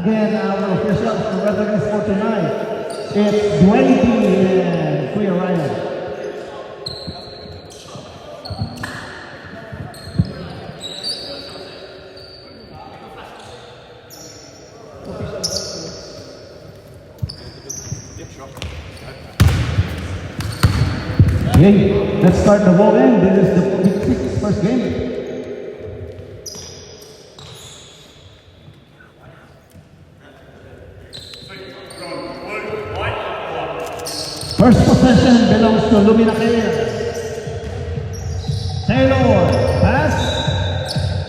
Again, our officials for referees for tonight. It's Dwayne and Kuya Ryan. Okay, let's start the ball in. This is the Big Six first game. First possession belongs to Lumina Care. Taylor, pass.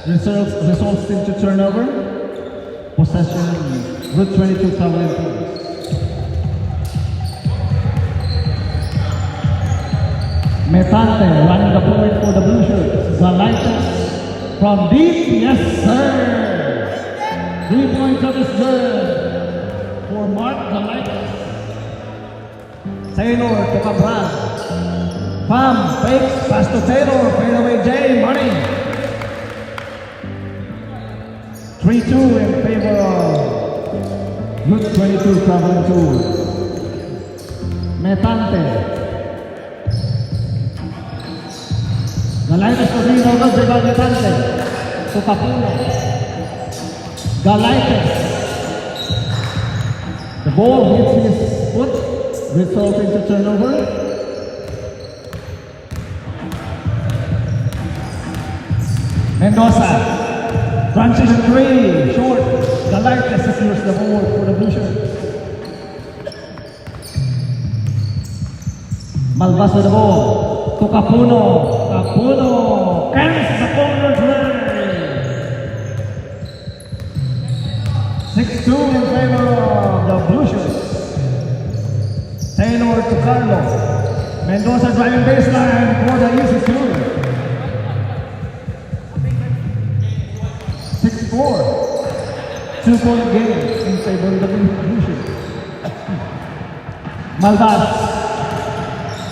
Results into turnover. Possession, Route 22 traveling. Metante running the point for the Blue Shirts. Galaitas from deep, yes sir. 3 points of his good for Mark Galaitas. Taylor to Cabral. Pam fakes, pass to Taylor, fade away Jay, money. 3-2 in favor of Route 22 traveling tour. Metante. Galaitas to Rino, Metante. To Capuno. Galaitas. The ball hits his foot. Resulting to turnover. Mendoza. Transition 3. Short. Galaitas secures the board for the Blue Shirts. Malvas with the ball. To Capuno. Capuno. Carries the corner play. 6-2 in favor of the Blue Shirts. Taylor to Carlo. Mendoza driving baseline for the easy two. 6-4. 2-point game in favor of the Blue Shirts.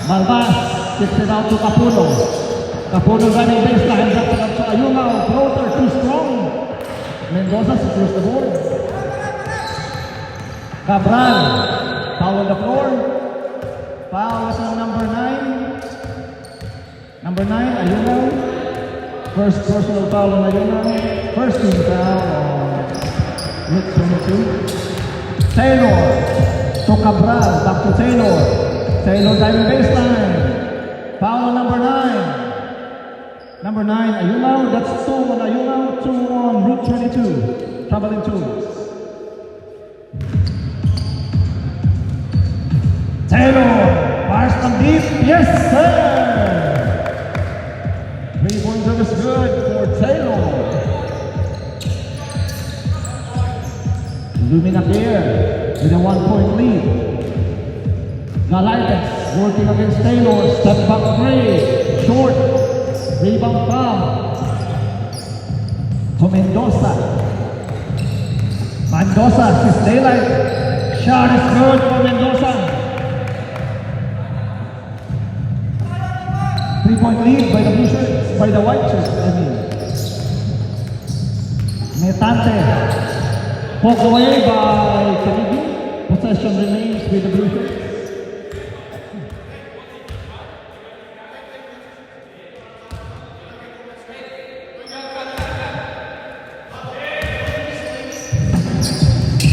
Malvas kicks it out to Capuno. Capuno running baseline. Up to Ayunga. Floater too strong. Mendoza secures the board. Cabral. Foul on the floor. Foul is on number 9. Number 9, Ayunga. First personal foul on Ayunga. First team foul on Route 22. Taylor to Cabral. Back to Taylor. Taylor diving baseline. Foul on number 9. Number 9, Ayunga. That's 2 on Ayunga. 2 on Route 22. Traveling tours. Taylor, fires from deep, yes sir! 3-point service good for Taylor. Lumina Care with a 1-point lead. Galaitas working against Taylor, step back 3, short, rebound foul. To Mendoza. Mendoza, his daylight. Shot is good for Mendoza. 3-point lead by the Blue Shirts, by the White Shirts, I mean. Metante, poked away by Kamigi. Possession remains with the Blue Shirts.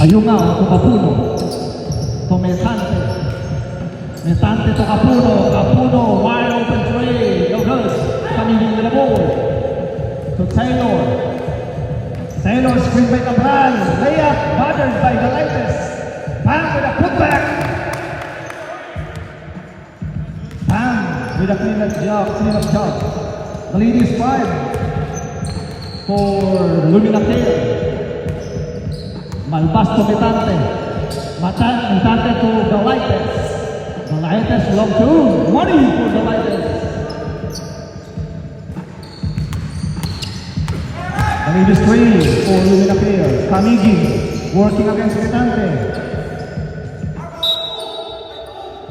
Ayunga to Capuno. To Metante. Metante to Capuno. Capuno, wide open three. No good. Coming in with the ball. To Taylor. Taylor screen by Cabral. Layup bothered by Galaitas. Pam with a putback. Pam with a clean-up job. The lead is 5 for Lumina Care. Malvas to Metante. Metante to Galaitas. Galaitas long two. Money for Galaitas. The lead is 3 for Lumina Care. Kamigi working against Metante.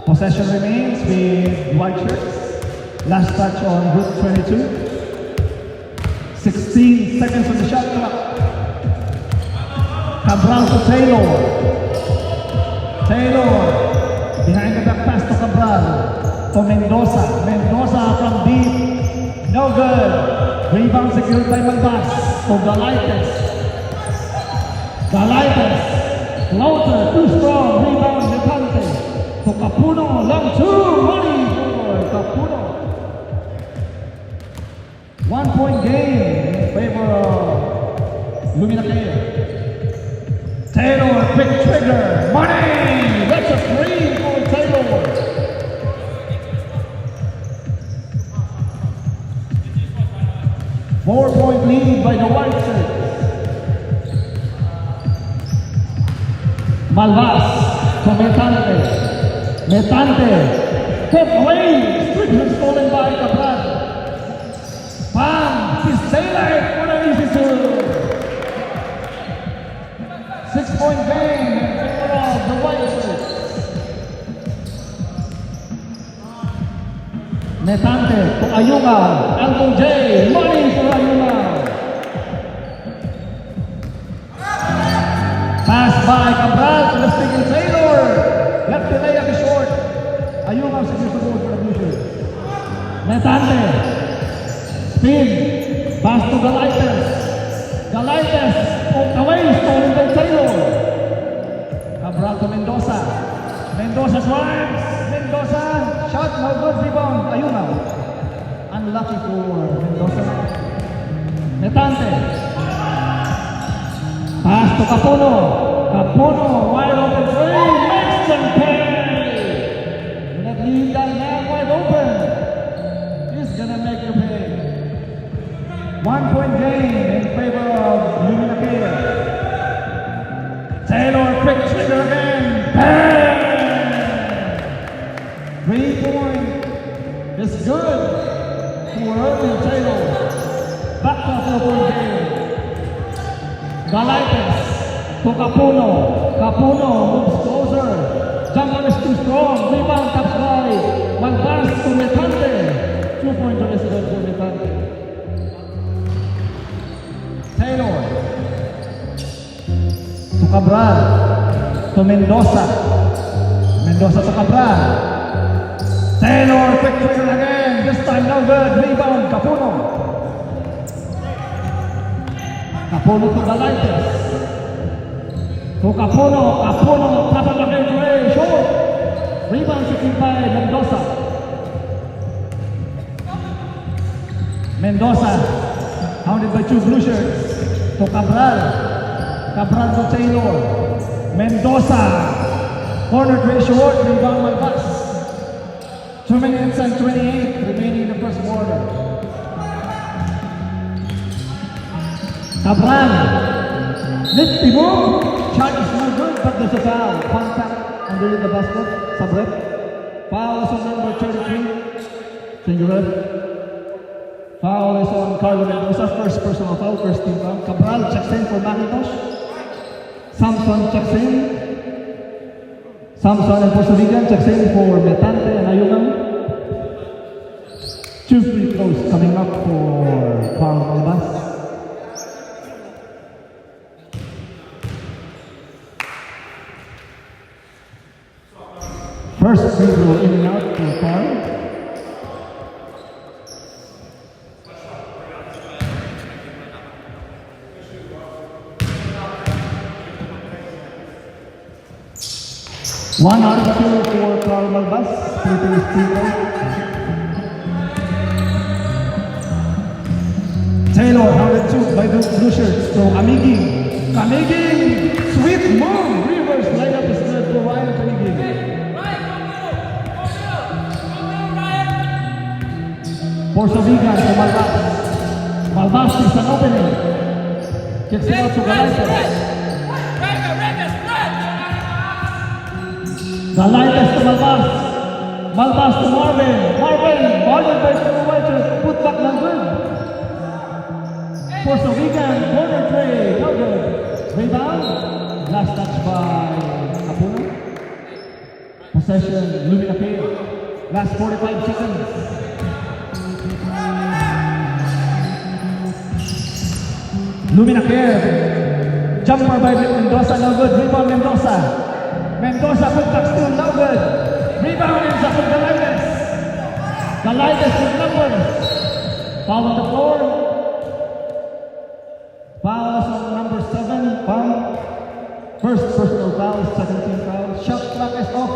Possession remains with White Shirts. Last touch on Route 22. 16 seconds on the shot clock. Cabral to Taylor. Taylor. Behind the back pass to Cabral. To Mendoza. Mendoza from deep. No good. Rebound secured by Malbas. To Galaites. Galaites. Floater. Too strong. Rebound Lepante. To Capuno. Long two. Money for Capuno. 1 point game in favor of Luminatea. Taylor, quick trigger. Money. That's a three for Taylor. Four-point lead by the White Sox. Malvas to Metante. Metante. Took away. Strickland stolen by Cabral. Pam. Pisela. What an easy serve. 6-point game in favor of the White Sox. Metante to Ayunga. Alvin J. Money for Ayunga. Pass by Cabral to the stick and Taylor. Left the layup is short. Ayunga secures the ball for the Blue Shirts. Metante. Spin. Pass to Galaites. Galaites. Away. Stolen by Taylor. Cabral to Mendoza. Mendoza drives. Mendoza. Shot. No good. Rebound. Ayunga. Unlucky for Mendoza. Metante. Pass to Capuno. Capuno. Wide open three. Makes them pay. That lead that man wide open. He's gonna make you pay. 1 point game in favor of Luminatea. Taylor, quick trigger again. Bang! 3 point is good for Irving Taylor. Back to a 4-point game. Galaites to Capuno. Capuno moves closer. Jumper is too strong. Rebound taps by Malvas to Metante. 2-pointer is good for Metante. Taylor to Cabral to Mendoza. Mendoza to Cabral. Taylor, quick trigger again. This time no good. Rebound Capuno. Capuno to Galaites. To Capuno. Capuno top of the mid-range. Short. Rebound secured by Mendoza. Mendoza. Hounded by two Blue Shirts. To Cabral. Cabral to Taylor. Mendoza. Corner three short. Rebound Malvas. 2 minutes and 28 remaining in the first quarter. Cabral. Nifty move. Shot is no good, but there's a foul. Contact underneath the basket. Sub-rep. Foul is on number 33. Change your rep. Foul is on Carlo Mendoza. First personal foul, first team foul. Cabral checks in for Macintosh. Samson checks in. Samson and Porceligan checks in for Metante and Ayunga. 2 free throws coming up for Carlo Malvas. First free throw in and out for Carl. One out of 2 for Carl Malvas. Free throw is free throw. Taylor, hounded 2 by the Blue Shirts. So Amigi. Kamigi. Sweet move. Reverse lineup is good for Ryan Kamigi. Porceligan to Malvas. Malvas is an opening. Kicks it out to Galaites. Galaites to Malvas. Malvas to Marvin. Marvin by the White Sox. Put back ng good. Porceligan, corner three. No good. Rebound. Last touch by Capuno. Possession, Luminatea. Last 45 seconds. Luminatea Jumper by Mendoza, no good. Rebound Mendoza. Mendoza put back still, no good. Rebound ends up with Galaites. Galaites with numbers. Foul on the floor. Fouls on number 7. Foul. First personal foul, second team foul. Shot clock is off.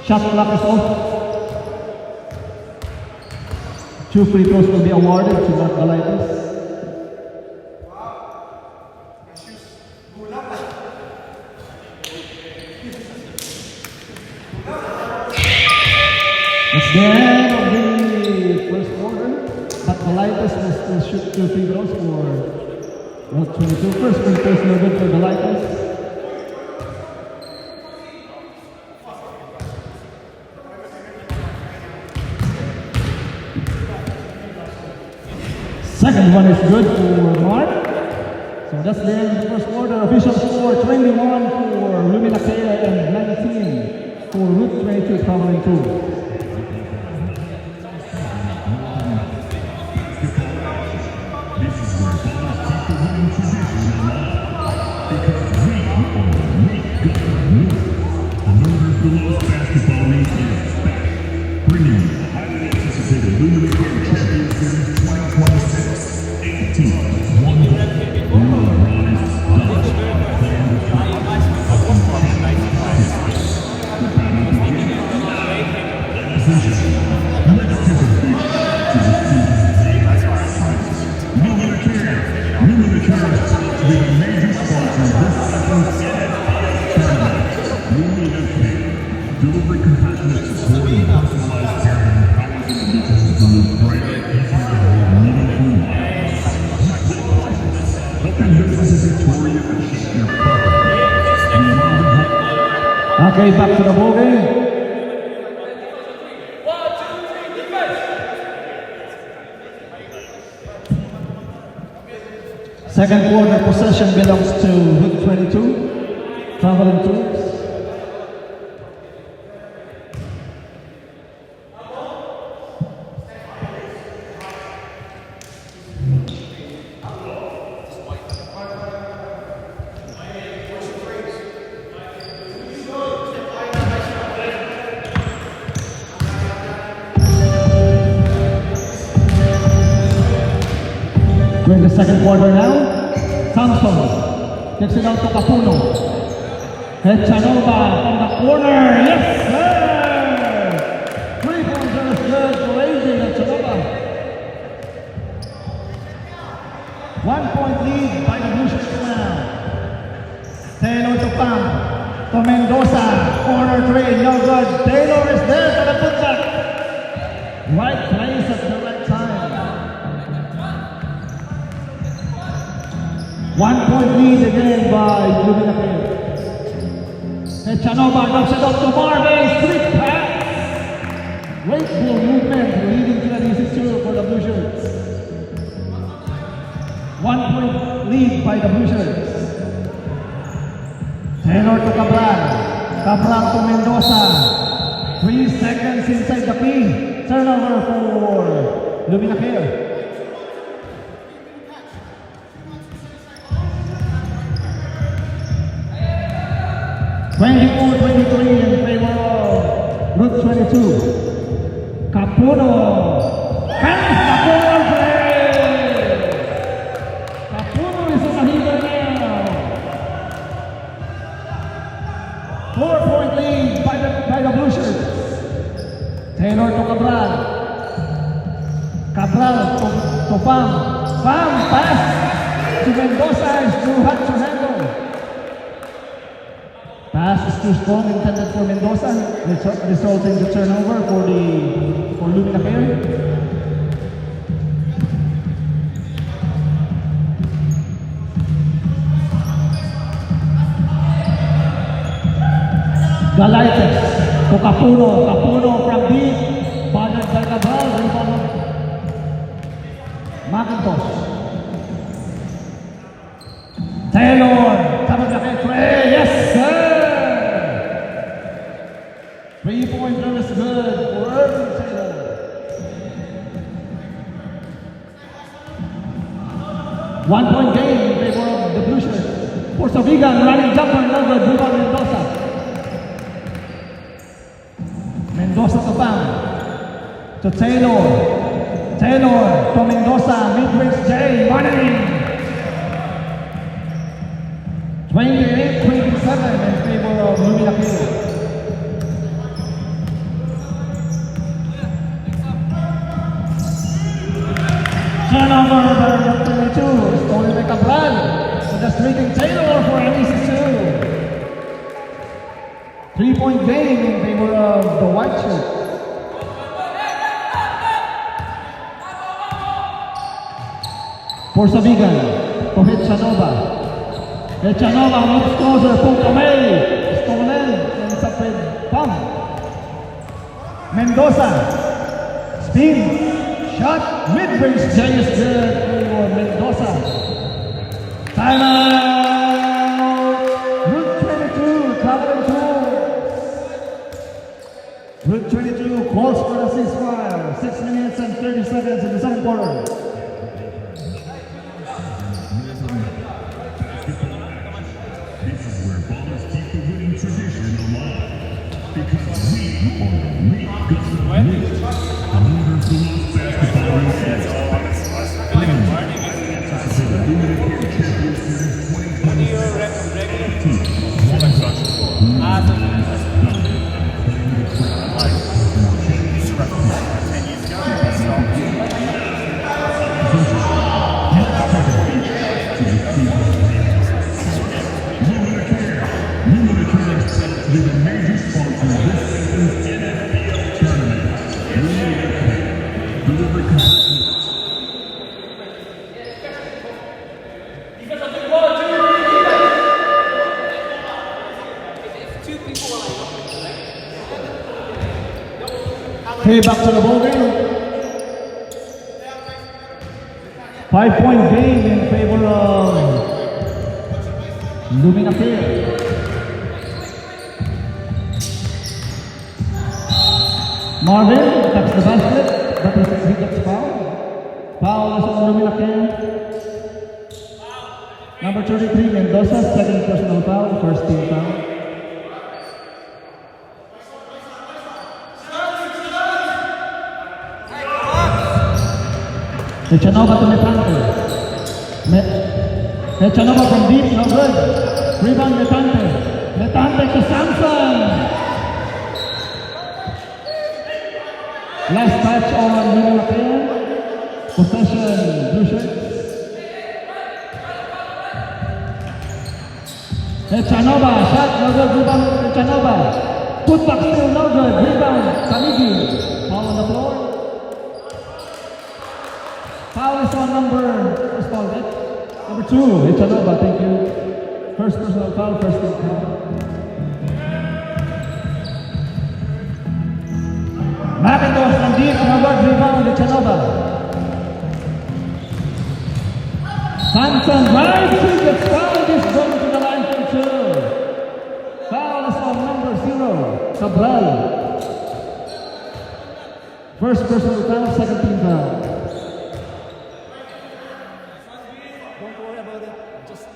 Shot clock is off. 2 free throws will be awarded to Galaites. That's the end of the first quarter, but Galaites will still shoot 2 free throws for Route 22. First free throws no good for Galaites. Second one is good for Mark. So that's the end of the first quarter. Official score 21 for Lumina Kaya and 19 for Route 22 traveling 2. Delivery compassionate support and personalized care that empowers individuals to live brighter, easier, and more meaningful lives. Helping businesses Victoria achieve their purpose. Okay, back to the ball game. Second quarter possession belongs to Route 22, traveling 2. During the second quarter now, Samson gets it out to Capuno. Hechanova from the corner, yes sir! 3-pointer is good for AJ Hechanova. 1 point lead by the Blue Shirts now. Taylor to Pam, to Mendoza, corner 3, no good. Taylor is there for the putback. Right place at the right time. 1 point lead again by Lumina Kaya. Hechanova drops it up to Marvin. Sweet pass. Great ball movement leading to the decision for the Blue Shirts. 1 point lead by the Blue Shirts. Taylor to Cabral. Cabral to Mendoza. 3 seconds inside the key. Turnover for Lumina Kaya. 24-23 in favor of Route 22. Capuno. Can Capuno play? Capuno is on the heater now. 4 point lead by the Blue Shirts. Taylor to Cabral. Cabral to Pam. Pam pass to Mendoza is too hot to handle. Pass is too strong, intended for Mendoza, resulting in the turnover for Lumina Kaya. Galaites to Capuno. Capuno from deep. Bothered by Cabral. Rebound. McIntosh. Taylor. Top of the head. Yes, sir. 3-pointer is good for Irvin Taylor. One point game in favor of the Blue For Sabigan, running jumper number Duval Mendoza. Mendoza to Pam. To Taylor. Taylor to Mendoza. Mid-range J. Money. 28-27 in favor of Lumina Kill. Turnover by 22, stolen by Cabral. So just reading Taylor for an easy 2. 3-point game in favor of the white shirt. For Sabigan, to hit Chanova. Chanova moves closer, poked away. Stolen and Sapid Pump. Mendoza. Spin. Shot. Mid-range J is good for Mendoza. Timeout. Route 22, traveling to. Route 22 calls for a ceasefire. 6 minutes and 30 seconds in the second quarter. This is where ballers keep the winning tradition alive. Because we are the league of wins. Winners the most basketball in the the Lumina Kill Champions Series 2026. Lumina Cares is a major sponsor of this season's NFBL tournament. Lumina Care. Deliver compassionate. Okay, back to the ball game. 5-point game in favor of Lumina Kill. Marvin attacks the basket, but he gets fouled. Foul is on Lumina Kill. Number 33, Mendoza, second personal foul, first team foul. Chanova to Metante. Chanova from deep, no good. Rebound Metante. Metante to Samson. Last touch on Lumina Kill. Possession, blue shirts. Chanova, shot, no good. Rebound Chanova. Putback still, no good. Rebound, Kamigi. Ball on the floor. Foul is on number 2, Chanova, thank you. First personal foul, first team foul. McIntosh from deep, no good, rebound, Chanova. Samson drives, he gets fouled, he's going to the line for 2. Foul is on number 0, Cabral. First personal foul, second team foul. Don't worry about it. Just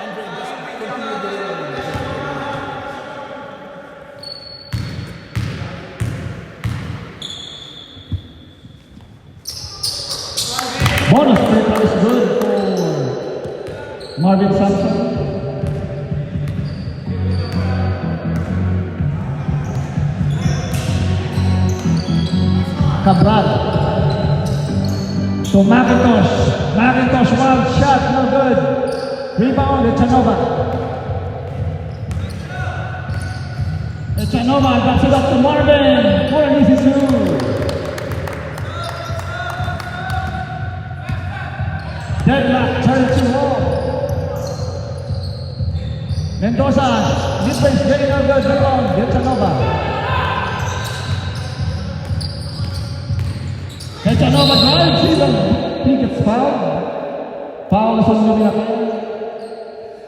Andre, just continue the bonus free throw is good for Marvin Sampson. Cabral. To McIntosh. McIntosh, wild shot, no good. Rebound, Chanova. Chanova drops it up to Marvin for an easy 2. Deadlock, turn it to all. Mendoza, mid-range, getting no good. Rebound, Chanova. Chanova drives, he gets fouled. Foul is on Lumina Kill.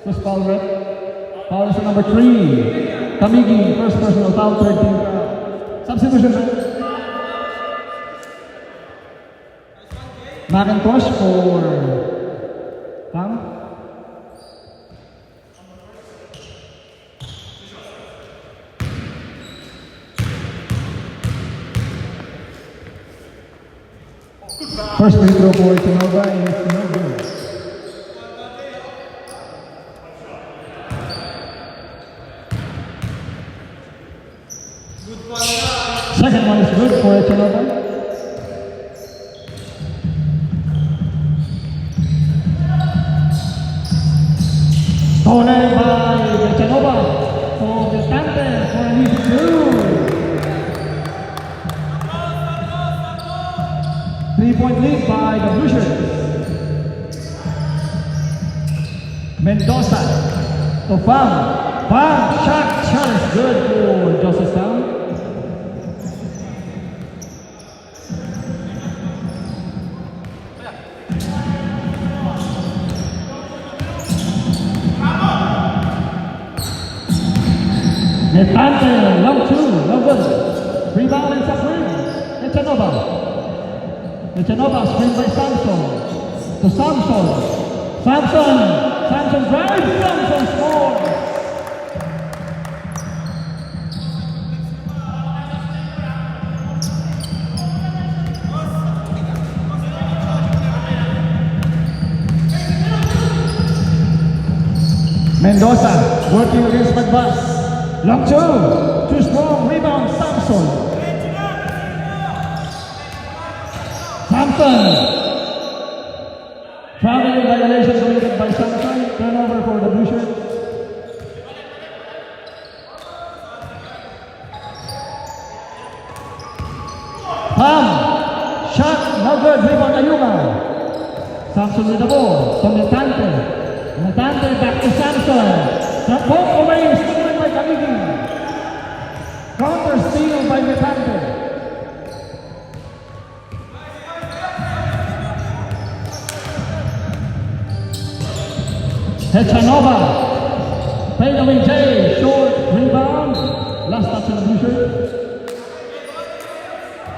First foul rep. Foul is on number 3. Kamigi, first personal foul, third team foul. Substitution. McIntosh for foul. First free throw for Chinova is no good. Second one is good for Chinova. Stolen by Chinova for the Tante for an easy two. 3-point lead by the Blue Shirts. Mendoza to Pham. Pham, shot is good for Joseph Pham. Netante, long two, no good. Rebound and suffering. Echanova. Echanova, screen by Samson. To Samson. Samson drives. Samson scores. Mendoza working against Magbas. Long two. Too strong. Rebound. Samson. Traveling violation committed by Samson. Turnover for the Blue Shirts. Pham. Shot. No good. Rebound Ayuma. Samson with the ball. To Netante. Netante back to Samson. The ball away. Stolen by Kaligi. Counter steal by Netante. Echanova, fade away Jay, short rebound, last touch on the Blue Shirt.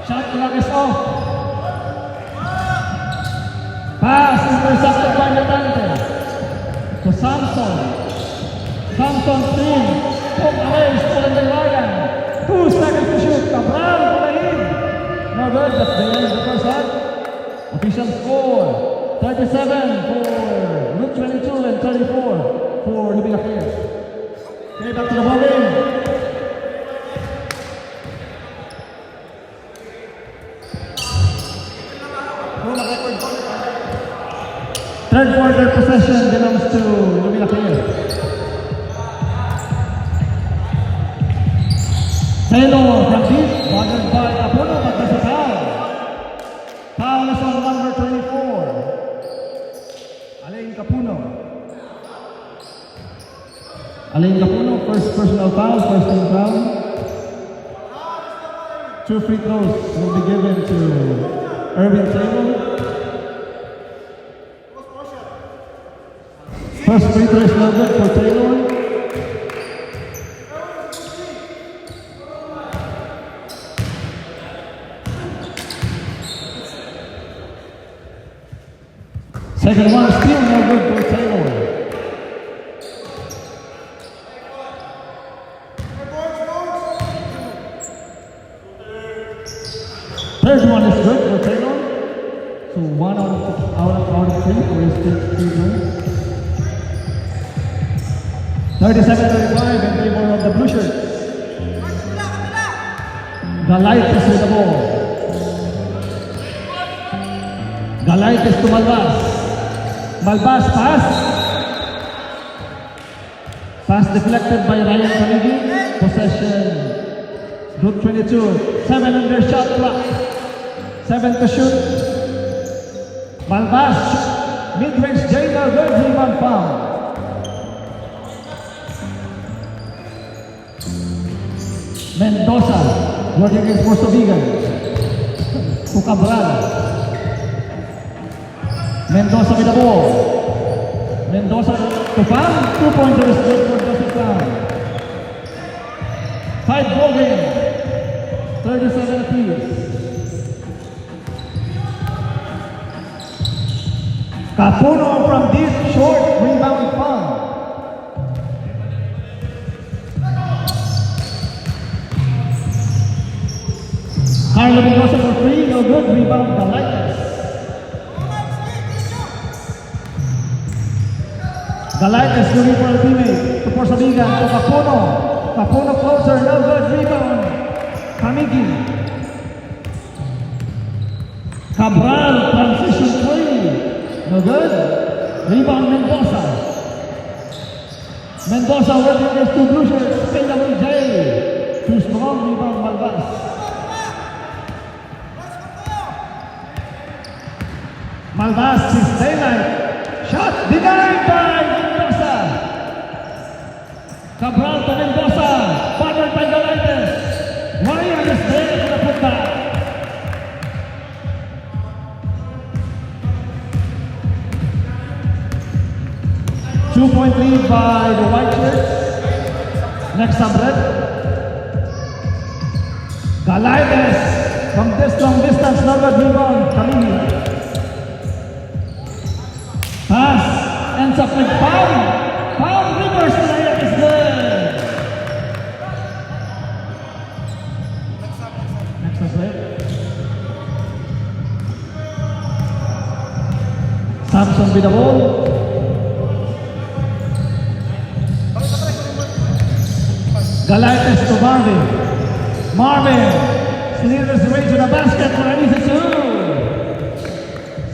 Shot clock is off. Pass intercepted by Netante. To Samson. Samson spin, poke away, stolen by Ryan. 2 seconds to shoot. Cabral for the lead. No good, that's the end of the first half. Official score. 37 for Route 22 and 34 for Libya Players. Okay, back to the ball game. Third quarter possession belongs to Libya Players. Taylor from deep, bothered by Apuno, but there's a foul. Foul is on number 24. Alain Capuno, first personal foul, first team foul. 2 free throws will be given to Irvin Taylor. First free throw is no good for Taylor. Second one still no good for Taylor. Third one is good for Taylor. So 1 out of 3 for his free throw. 37-35 in favor of the Blue Shirts. Galaitis with the ball. Galaitis to Malbas. Malbas pass. Pass deflected by Ryan Kaligi. Possession. Group 22. 7 on their shot clock. 7 to shoot. Malbas. Mid-range Jada. Good rebound foul. Mendoza. Working against Porsovigan. To Cabral. Mendoza with the ball. Mendoza to Pham. 2-pointer is good for Joseph Pham. 5 ball game. 37 apiece. Capuno from deep, short, rebound Pham. Carlo Mendoza for 3, no good, rebound Galaitis. Galaites looking for a teammate. To Porsabigan, to Capuno. Capuno closer, no good, rebound. Kamigi. Cabral, transition three. No good. Rebound Mendoza. Mendoza working against two blue shirts. KWJ. Too strong, rebound Malvas. Malvas, his daylight. Shot denied by Mendoza. Cabral to Mendoza. Forward by Galaites. Ryan is there for the putback. Two-point lead by the white shirts. Next sublet. Galaites from this long distance, no good rebound. Kamini. Pass ends up with foul. Foul reverse layup is good. Next sublet. Samson with the ball. Galaites to Marvin. Marvin slithers away to the basket for an easy two.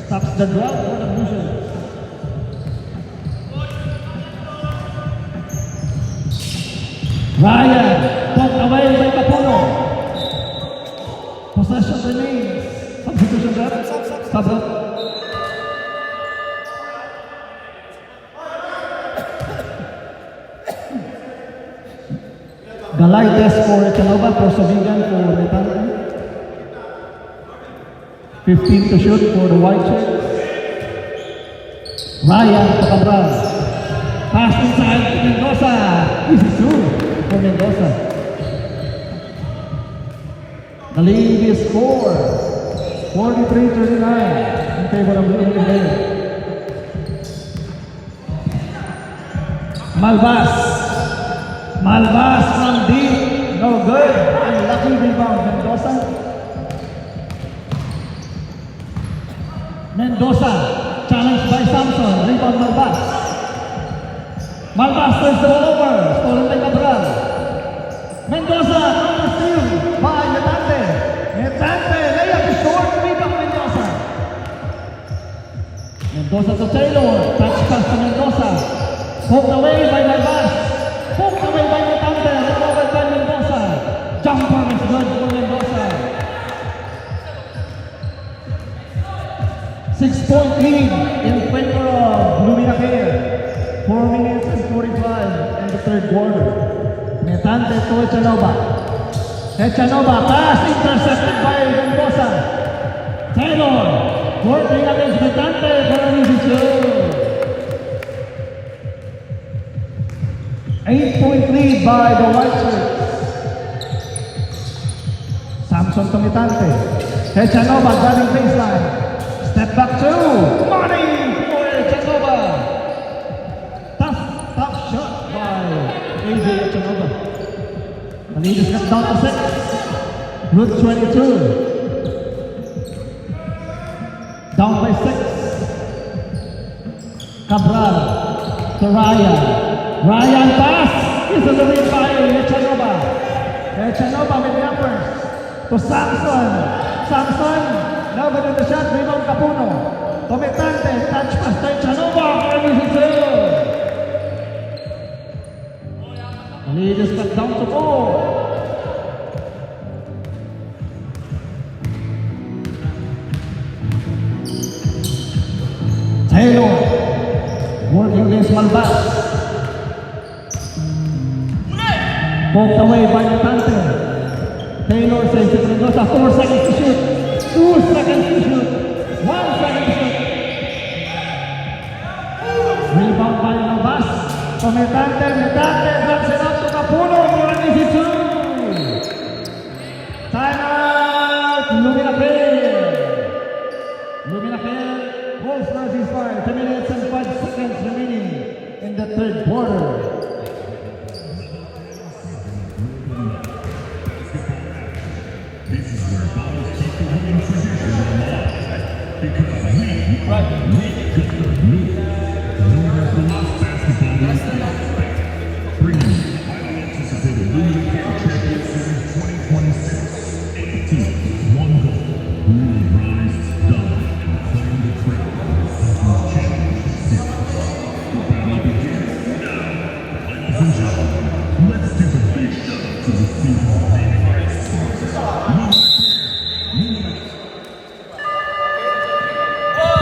Stops the drop for the Blue Shirts. Ryan poked away by Capuno. Possession remains. Substitution rep. Stop up. Galaites for Echanova, Porsabigan for Metante. 15 to shoot for the white shirts. Ryan to Cabral. Pass inside to Mendoza. Easy two for Mendoza. The lead is 43-39 in favor of Blue Hills. Malvas. Malvas from deep, no good. Unlucky rebound, Mendoza. Mendoza, challenged by Samson, rebound Malvas. Malvas turns the ball over, stolen by Cabral. Mendoza, counter steal by Metante. Metante, layup is short, rebound Mendoza. Mendoza to Taylor, touch pass to Mendoza. Poked away by Malvas. Poked away by Metante, recovered by Mendoza. Jumper is good for Mendoza. 6-point lead in favor of Luminaker. 4 minutes and 45 in the third quarter. Metante to Echanova. Echanova pass intercepted by Mendoza. Taylor working against Metante for an easy two. 8-point lead by the white shirts. Samson to Metante. Echanova driving baseline. Step back two. Money for Echanova. Tough shot by AJ Echanova. The lead is cut down to 6. Route 22. Down by 6. Cabral to Ryan. Ryan pass. Is on the way by Echanova. Echanova with the uppers. To Samson. Samson. Now within the shot. Rebound Capuno. To Metante. Touch pass to Echanova. For an easy two. The lead is cut down to 4. Taylor working against Malvas. Poked away by Metante. Taylor says to Mendoza, 4 seconds to shoot. 2 seconds to shoot. 1 second to shoot. Rebound by Malvas. To Metante. Metante drops it up to Capuno for an easy two. Timeout. Luminaker. Luminaker. Wolves versus Fire. 10 minutes and 5 seconds remaining in the third quarter. This is where bottles keep the winning tradition alive. Because we got the move. In order for Los Basketball Bringing you highly anticipated Lumina Care Champion Series 2026. 8 teams, 1 goal. Who will rise, dominate, and claim the crown of the season's championship series? The battle begins now. Ladies and gentlemen, let's give a big shout out to the season's reigning Lumina Care.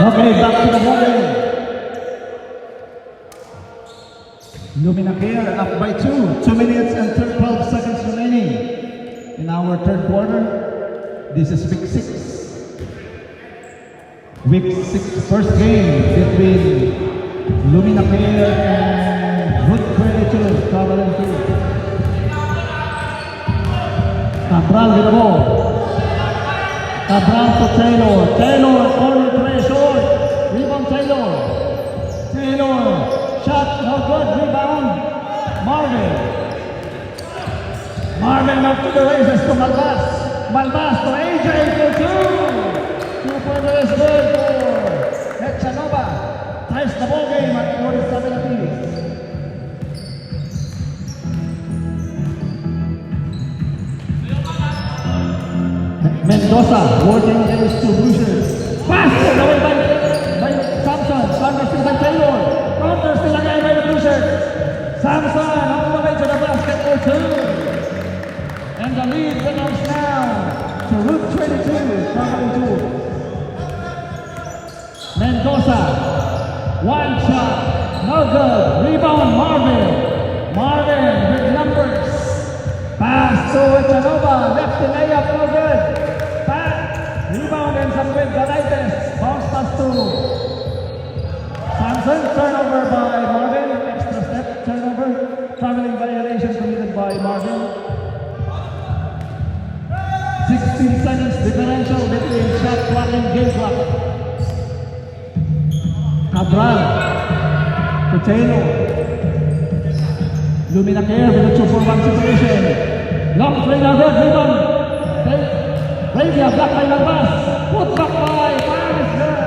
Okay, back to the ball game. Lumina Care up by 2. 2 minutes and 12 seconds remaining in our third quarter. This is week 6. Week 6 first game between Lumina Care and Route 22 traveling to Cabral with the ball. Cabral to Taylor. Taylor corner play short. Rebound Taylor. Taylor shot no good. Rebound Marvin. Marvin up to the races to Malbas. Malbas to AJ for 2. 2-pointer is good for Hechanova. Ties the ball game at 47 apiece. Mendoza working against 2 Bruisers. Pass away by Samson. Counter still by Taylor. Counter still again by the Bruisers. Samson all the way to the basket for 2. And the lead belongs now to Route 22, traveling 2. Mendoza. One shot. No good. Rebound Marvin. Marvin with numbers. Pass to Hechanova. Lefty layup. No good. Rebound and some with Galaites. Bounce pass to Samson. Turnover by Marvin. Extra step. Turnover. Traveling violation committed by Marvin. 16 seconds differential between shot clock and game clock. Cabral to Taylor. Lumina Care with a 2-for-1 situation. Long three now good. Rebound. Rabia blocked by Malbas. Put back by Paris good.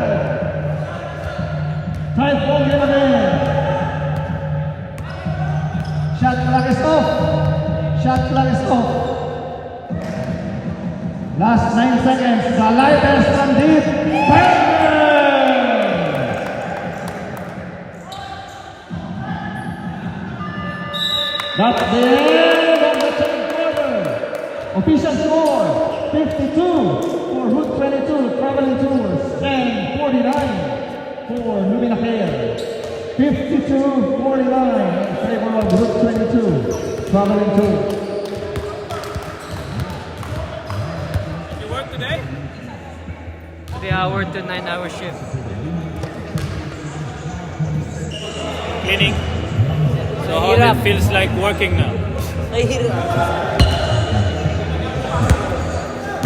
Tight ball game again. Shot clock is off. Shot clock is off. Last 9 seconds. The lightest from deep. Bang! That's the end of the third quarter. Official score. 52 for Route 22 traveling tours and 49 for Lumina Care. 52-49 in favor of Route 22 traveling tours. Did you work today? 3-hour to 9-hour shift. Cleaning. So how Hirap. it feels like working now? Ay, hirap.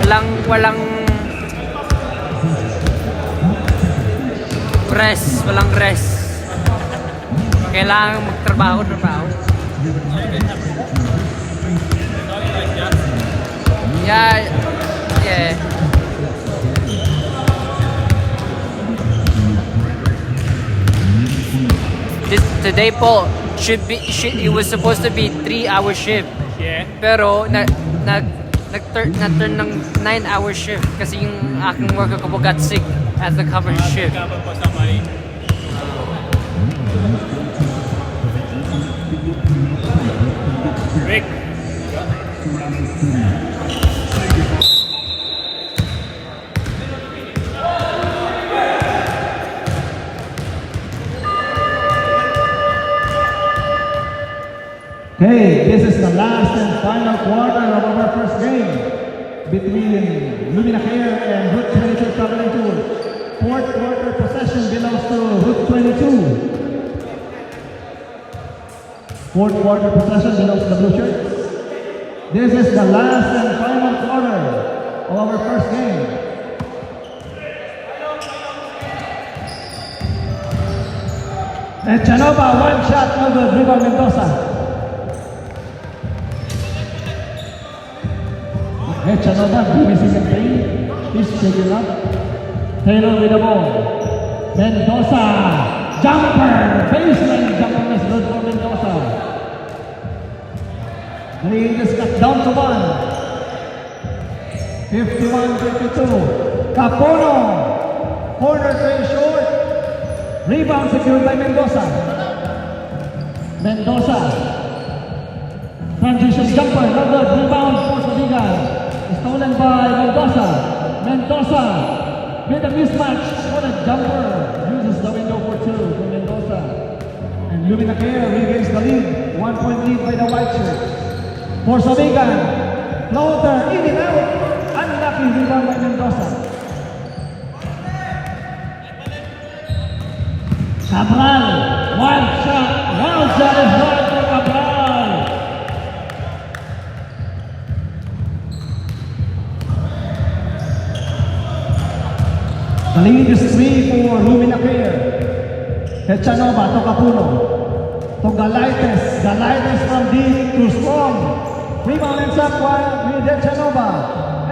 Walang walang rest. Kailangan magtrabaho. Yeah. Today po it was supposed to be 3-hour shift. Yeah. Pero nag-turn ng 9-hour shift kasi yung aking worker ko po got sick at the cover shift. Kapag pa sa may Rick. Okay, this is the last and final quarter of our first game between Lumina Care and Route 22 traveling tour. Fourth quarter possession belongs to Route 22. Fourth quarter possession belongs to the Blue Shirts. This is the last and final quarter of our first game. Hechanova, one shot, no good. Rebound Mendoza. Hechanova, missing a three. He's taking up. Taylor with the ball. Mendoza. Jumper! Baseline jumper is good for Mendoza. He just got down to 1. 51-52. Capuno. Corner three short. Rebound secured by Mendoza. Mendoza. Transition jumper. No good. Rebound for Sabigan. Stolen by Mendoza. Mendoza. With a mismatch. What a jumper. Uses the window for 2 for Mendoza. And Lumina Care regains the lead. 1 point lead by the white shirts. For Sabigan. Floater. In and out. Unlucky rebound by Mendoza. Cabral. Wild shot. Wild shot is right for Cabral. The lead is 3 for Lumina Care. Echanova to Capuno. To Galaites. Galaites from deep to strong. Rebound ends up with Echanova.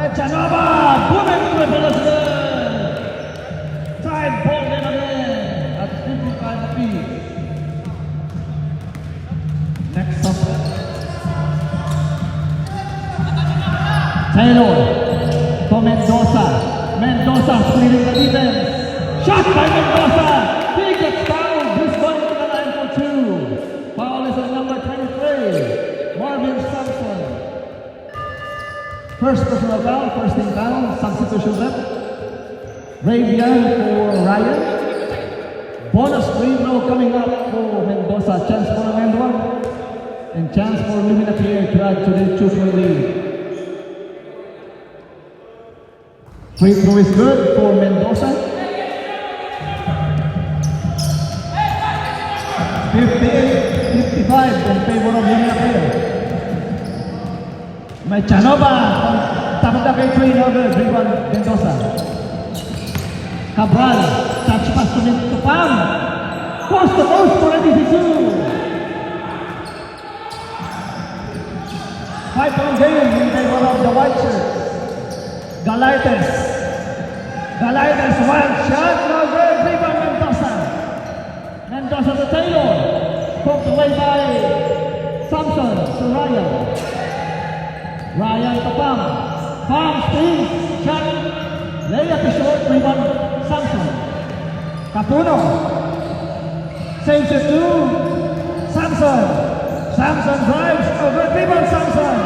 Echanova! Booming triple is good! Side ball in again at 55 feet. Next up. Taylor to Mendoza. Mendoza splitting the defense. Shot by Mendoza! He gets fouled. He's going to the line for 2. Foul is on number 23. Marvin Sampson. First personal foul, first team foul, substitution left. Ravian for Ryan. Bonus free throw coming up for Mendoza. Chance for an end one. And chance for Lumina Care to add to the 2-point lead. Free throw is good for Mendoza. 58-55 in favor of Lumina Care. May Chanova from top of the gate three, no good. Rebound Mendoza. Cabral, touch pass to Pam. Coast to coast for a DC2. 5-point game in favor of the white shirts. Galaites. Galaites, wild shot, no good. Rebound Mendoza. Mendoza to Taylor. Poked away by Samson to Ryan. Ryan to Pam. Pam spins. Shot. Layup is short. Rebound Samson. Capuno. Saves it to Samson. Samson drives. Over. Rebound Samson.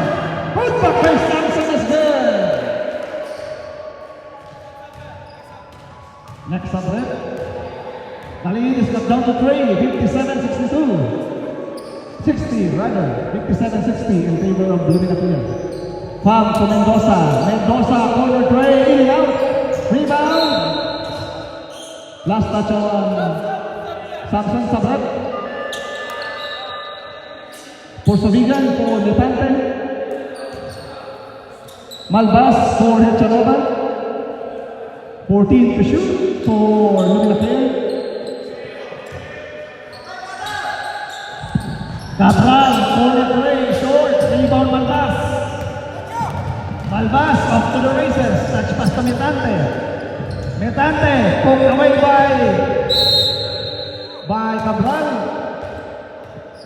Put back by Samson is good. Next up there. The lead is cut down to 3. 57-62. 60 rather. 57-60 in favor of Lumina Care. Pam to Mendoza. Mendoza corner tray, in and out. Rebound. Last touch on Samson Sabrat. For Sabigan, for Nepante. Malbas for Hechanova. 14 to shoot for Lumina Care. Cabral, corner tray, short. Rebound Malbas. Malbas off to the races. Touch pass to Metante. Metante poked away by Cabral.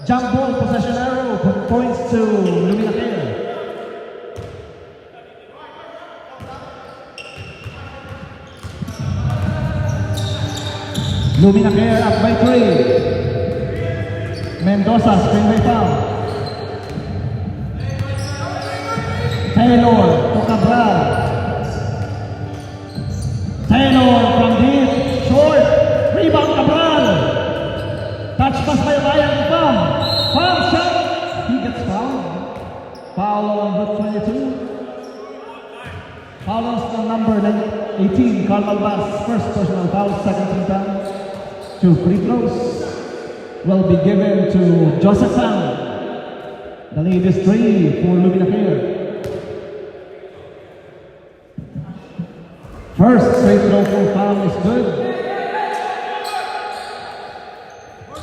Jump ball possession arrow points to Lumina Care. Lumina Care up by 3. Mendoza screenway foul. Taylor to Cabral. Taylor from deep, short, rebound Cabral. Touch pass by Ryan to Pam. Pam shot. He gets fouled. Foul on route 22. Foul on number 18, Carl Malbas. First personal foul, second team foul. 2 free throws will be given to Joseph Sam. The lead is 3 for Lumina Care. First free throw for foul is good.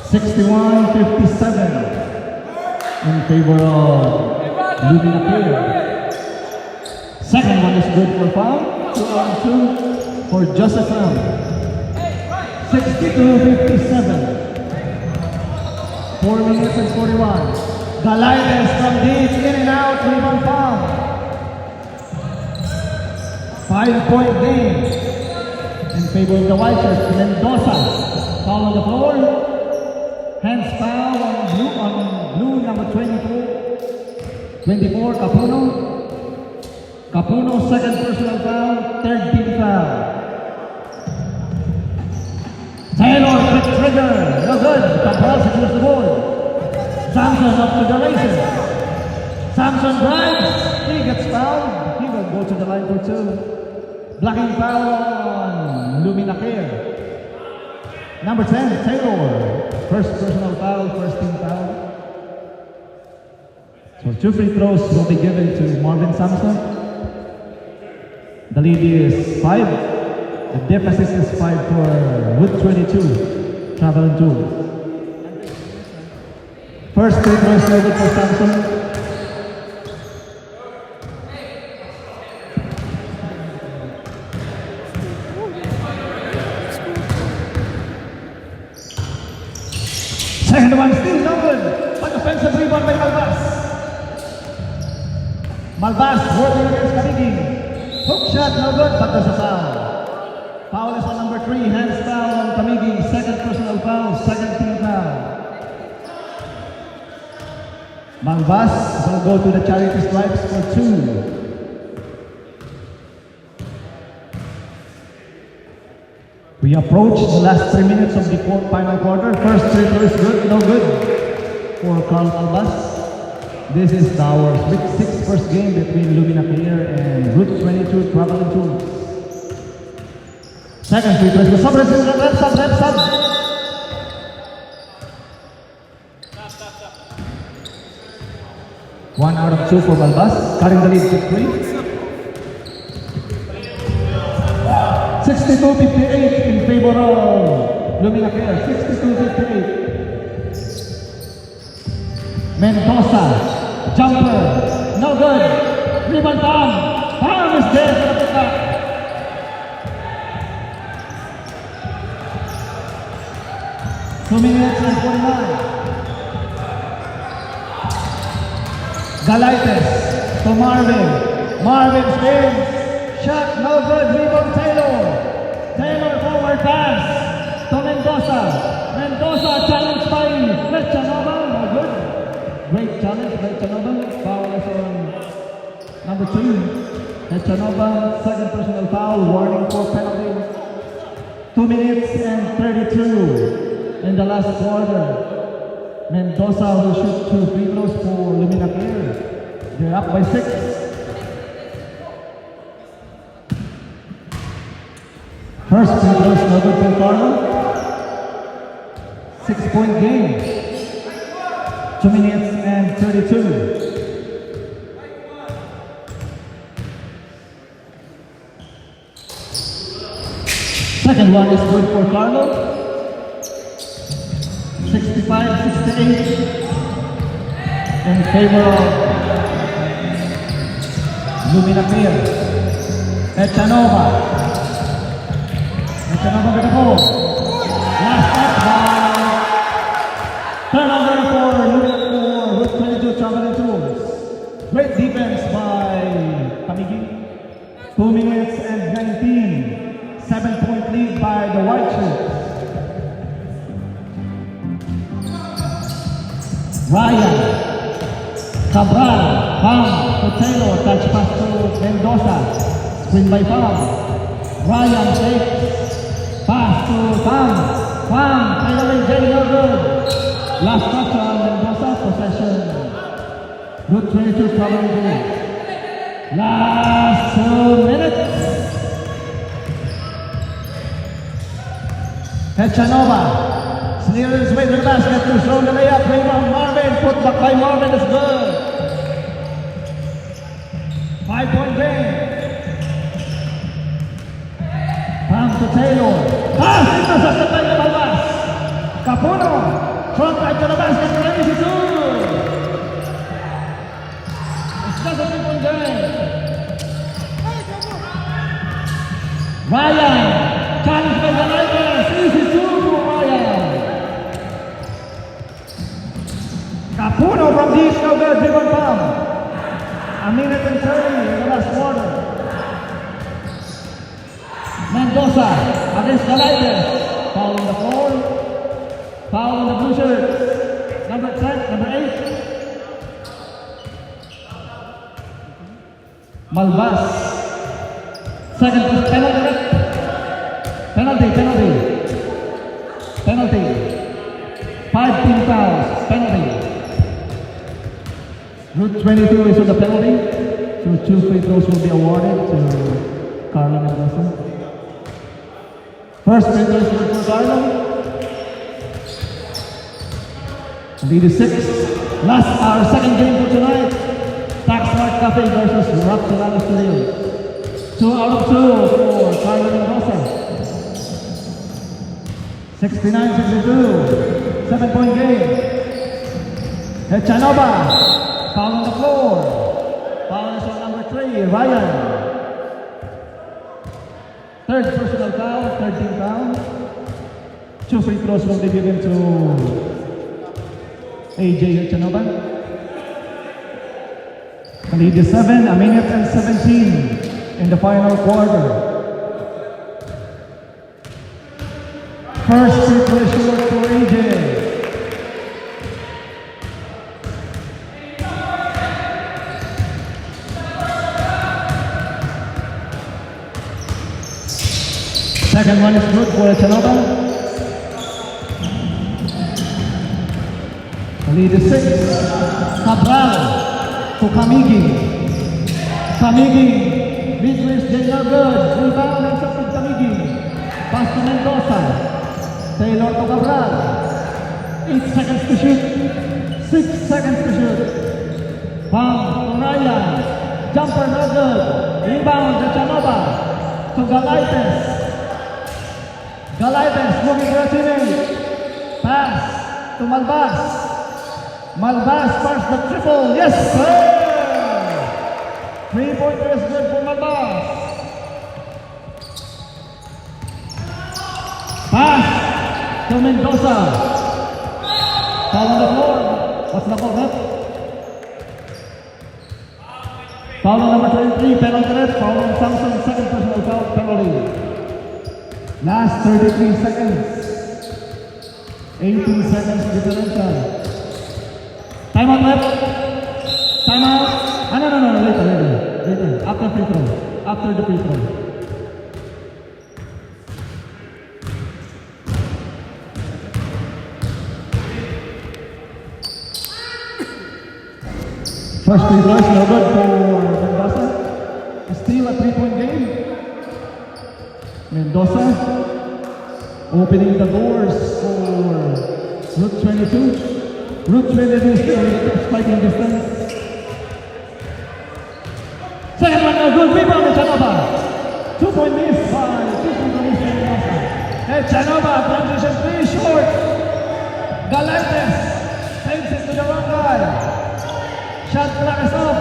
61-57 in favor of Lumina Care. Second one is good for foul. 2-on-2 for Joseph Sam. 62-57. 4 minutes and 41. Galaides from deep, in and out, rebound foul. 5-point game in favor of the White Shirts. Mendoza, foul on the floor. Hands foul on blue number 24. 24, Capuno. Capuno, second personal foul, third team foul. Taylor, quick trigger, no good. Cabral secures the board. Samson up to the races. Samson drives, he gets fouled. He will go to the line for two. Blocking foul on Luminacare. Number 10, Taylor. First personal foul, first team foul. So 2 free throws will be given to Marvin Samson. The lead is 5. The deficit is 5 for Route 22, Travel and Tours. First free throw is good for Samson. Second one still no good. But offensive rebound by Malbas. Malbas working against Kamigi. Hook shot no good, but there's a foul. Foul is on number 3, hands foul on Kamigi. Second personal foul, second team foul. Malbas will go to the charity stripes for 2. We approach the last 3 minutes of the final quarter. First free throw is good, no good for Carl Malbas. This is our Week 6 first game between Luminacare and Route 22 Travel and Tours. Second free throw is good. Left sub. 1 out of 2 for Malbas, cutting the lead to 3. 62-58 in favor of Luminacare. 62-58. Mendoza, jumper, no good. Rebound down. Foul is there for the pickup. Two minutes and 49. Galaites to Marvin. Marvin spins. Shot no good. Rebound Taylor. Taylor forward pass to Mendoza. Mendoza challenged by Lechanova. No good. Great challenge by Lechanova. Foul is on number 2. Lechanova, second personal foul. Warning for penalty. 2 minutes and 32 in the last quarter. Mendoza will shoot 2 free throws for Luminacare. They're up by 6. First free throws no good for Carlo. 6-point game. 2 minutes and 32. Second one is good for Carlo. 65-68 in favor of Luminacare. Echanova with the ball. Last shot by turnover for Route 22 Travel and Tours. Great defense by Kamigi. 2 minutes and 19. 7-point lead by the White Shirts. Ryan, Cabral, Pham to Taylor, touch pass to Mendoza, screen by Pham. Ryan takes, pass to Pham, Taylor very no good. Last touch on Mendoza, possession. Route 22 traveling good. Last 2 minutes. Echanova. Near his way to the basket to throw the layup. Rebound Marvin. Put back by Marvin is good. 5-point game. Pham to Taylor. Pass! Intercepted by Malbas. Capuno. Front right to the basket. Ready to shoot. It's just a 3-point game. Ryan. Challenge by the Lakers. Easy shoot. Rebound deep, no good. Rebound palm. A minute and 30 in the last quarter. Mendoza against Galaites. Foul on the floor. Foul on the blue shirt. Number 10, number 8. Malvas. Second penalty. Penalty. 5 team fouls. Penalty. Route 22 is on the penalty. So 2 free throws will be awarded to Carlo Mendoza. First free throws for Carlo. Lead is 6. Last, our second game for tonight. Taxmart Cafe versus Rock Solano Studios. 2 out of 2 for Carlo Mendoza. 69-62. 7-point game. Echanova. Foul on the floor. Foul is on number 3, Ryan. Third personal foul, third team foul. 2 free throws will be given to AJ Echanova. The lead is 7, a minute and 17 in the final quarter. First free throw short for AJ. Second one is good for Echanova. The lead is 6. Cabral to Kamigi. Mid-range did not good. Rebound and shot with Kamigi. Pass to Mendoza. Taylor to Cabral. 8 seconds to shoot. 6 seconds to shoot. Bang to Ryan. Jumper not good. Rebound Echanova to Galaites. Galaites moving for a teammate. Pass to Malvas. Malvas pass the triple. Yes, sir! 3-pointer is good for Malvas. Pass to Mendoza. Foul on the floor. What's the call, ref? Foul on number 23, penalty ref. Foul on Samson, second personal foul penalty. Last 33 seconds. 18 seconds differential. Time out, left. Time out. No. Later. After free throw. After the free throw. First free throw is no good for Mendoza. Still a 3-point game. Mendoza opening the doors for Route 22. Route 22 is still spiking distance. Second one, no good. Rebound Echanova. 2-point miss by Mendoza. Echanova, transition 3 short. Galaites takes it to the wrong guy. Shot clock is off.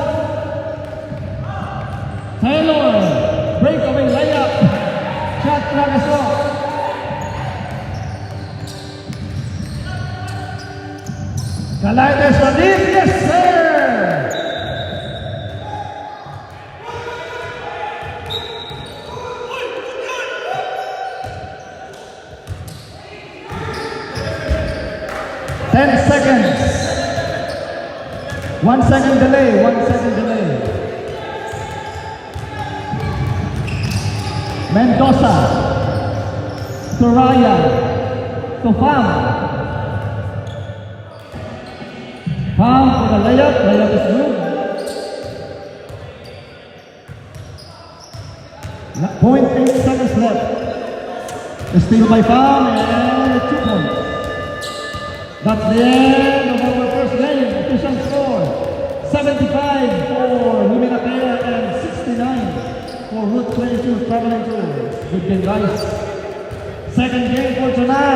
Taylor, breakaway layup. Shot clock is off. Galaites for deep, yes sir! Ten seconds. 1 second delay, 1 second delay. Mendoza to Ryan to Pham. Pham for the layup. Layup is good. 0.8 seconds left. Steal by Pham and 2 points. That's the end of our first game. Official score 75 for Luminatea and 69 for Route 22 traveling tours. Good game, guys. Second game for tonight.